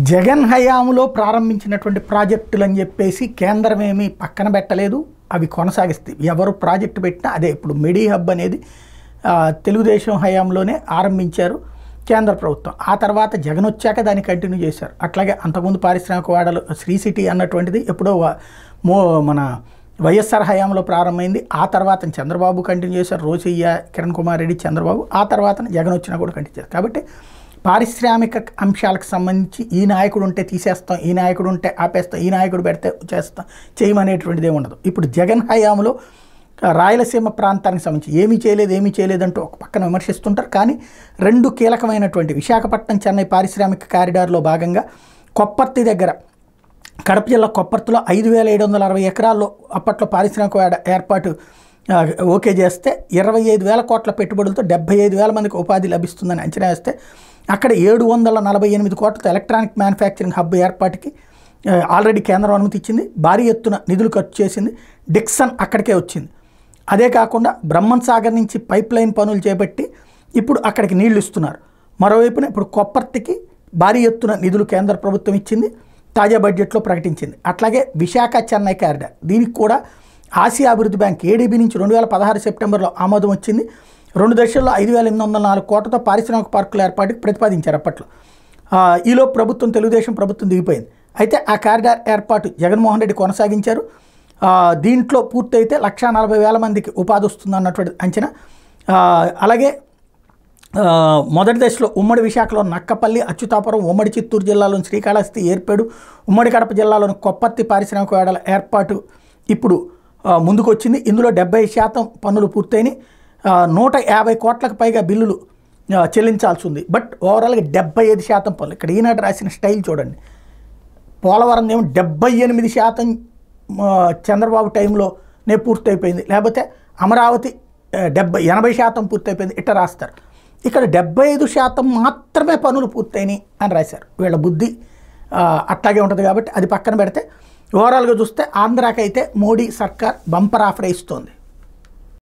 జగన్ హయాంలో ప్రారంభించినటువంటి ప్రాజెక్టులు అని చెప్పేసి కేంద్రం ఏమీ పక్కన పెట్టలేదు, అవి కొనసాగిస్తాయి. ఎవరు ప్రాజెక్టు పెట్టినా అదే. ఇప్పుడు మెడి హబ్ అనేది తెలుగుదేశం హయాంలోనే ఆరంభించారు కేంద్ర ప్రభుత్వం. ఆ తర్వాత జగన్ వచ్చాక దాన్ని కంటిన్యూ చేశారు. అట్లాగే అంతకుముందు పారిశ్రామిక వాడలు శ్రీ సిటీ అన్నటువంటిది ఎప్పుడో మన వైఎస్ఆర్ హయాంలో ప్రారంభమైంది. ఆ తర్వాత చంద్రబాబు కంటిన్యూ చేశారు, రోసయ్య, కిరణ్ కుమార్ రెడ్డి, చంద్రబాబు. ఆ తర్వాత జగన్ వచ్చినా కూడా కంటిన్యూ చేశారు. కాబట్టి పారిశ్రామిక అంశాలకు సంబంధించి ఈ నాయకుడు ఉంటే తీసేస్తాం, ఈ నాయకుడు ఉంటే ఆపేస్తాం, ఈ నాయకుడు పెడితే చేస్తాం, చేయమనేటువంటిది ఏమి ఉండదు. ఇప్పుడు జగన్ హయాంలో రాయలసీమ ప్రాంతానికి సంబంధించి ఏమీ చేయలేదంటూ ఒక పక్కన విమర్శిస్తుంటారు. కానీ రెండు కీలకమైనటువంటి విశాఖపట్నం చెన్నై పారిశ్రామిక కారిడార్లో భాగంగా కొప్పర్తి దగ్గర, కడప జిల్లా కొప్పర్తిలో 5,760 ఎకరాల్లో అప్పట్లో పారిశ్రామిక ఏర్పాటు ఓకే చేస్తే 25,000 కోట్ల పెట్టుబడులతో 75,000 మందికి ఉపాధి లభిస్తుందని అంచనా వేస్తే అక్కడ 748 కోట్లతో ఎలక్ట్రానిక్ మ్యానుఫ్యాక్చరింగ్ హబ్ ఏర్పాటుకి ఆల్రెడీ కేంద్రం అనుమతి ఇచ్చింది, భారీ ఎత్తున నిధులు ఖర్చు చేసింది. డిక్సన్ అక్కడికే వచ్చింది. అదే కాకుండా బ్రహ్మన్ సాగర్ నుంచి పైప్ లైన్ పనులు చేపట్టి ఇప్పుడు అక్కడికి నీళ్లు ఇస్తున్నారు. మరోవైపున ఇప్పుడు కొప్పర్తికి భారీ ఎత్తున నిధులు కేంద్ర ప్రభుత్వం ఇచ్చింది, తాజా బడ్జెట్లో ప్రకటించింది. అట్లాగే విశాఖ చెన్నై కారిడార్, దీనికి కూడా ఆసియా అభివృద్ధి బ్యాంక్ ఏడీబీ నుంచి 2016 సెప్టెంబర్లో ఆమోదం వచ్చింది. 2 దశల్లో 5,804 కోట్లతో పారిశ్రామిక పార్కుల ఏర్పాటుకి ప్రతిపాదించారు అప్పట్లో. ఈలో తెలుగుదేశం ప్రభుత్వం దిగిపోయింది. అయితే ఆ కారిడార్ ఏర్పాటు జగన్మోహన్ రెడ్డి కొనసాగించారు. దీంట్లో పూర్తయితే 140,000 మందికి ఉపాధి వస్తుంది అన్నటువంటి అంచనా. అలాగే మొదటి దశలో ఉమ్మడి విశాఖలో నక్కపల్లి, అచ్యుతాపురం, ఉమ్మడి చిత్తూరు జిల్లాలోని శ్రీకాళహస్తి, ఏర్పేడు, ఉమ్మడి కడప జిల్లాలోని కొప్పర్తి పారిశ్రామిక వేడల ఏర్పాటు ఇప్పుడు ముందుకు వచ్చింది. ఇందులో 70% పనులు పూర్తయినాయి. 150 కోట్లకు పైగా బిల్లులు చెల్లించాల్సి ఉంది. బట్ ఓవరాల్గా 75% పనులు. ఇక్కడ ఈనాడు రాసిన స్టైల్ చూడండి. పోలవరం ఏమో 78% చంద్రబాబు టైంలోనే పూర్తయిపోయింది, లేకపోతే అమరావతి 80% పూర్తయిపోయింది, ఇట్లా రాస్తారు. ఇక్కడ 75% మాత్రమే పనులు పూర్తయినాయి అని రాశారు. వీళ్ళ బుద్ధి అట్లాగే ఉంటుంది. కాబట్టి అది పక్కన పెడితే ఓవరాల్గా చూస్తే ఆంధ్రాకైతే మోడీ సర్కార్ బంపర్ ఆఫర్ ఇస్తోంది.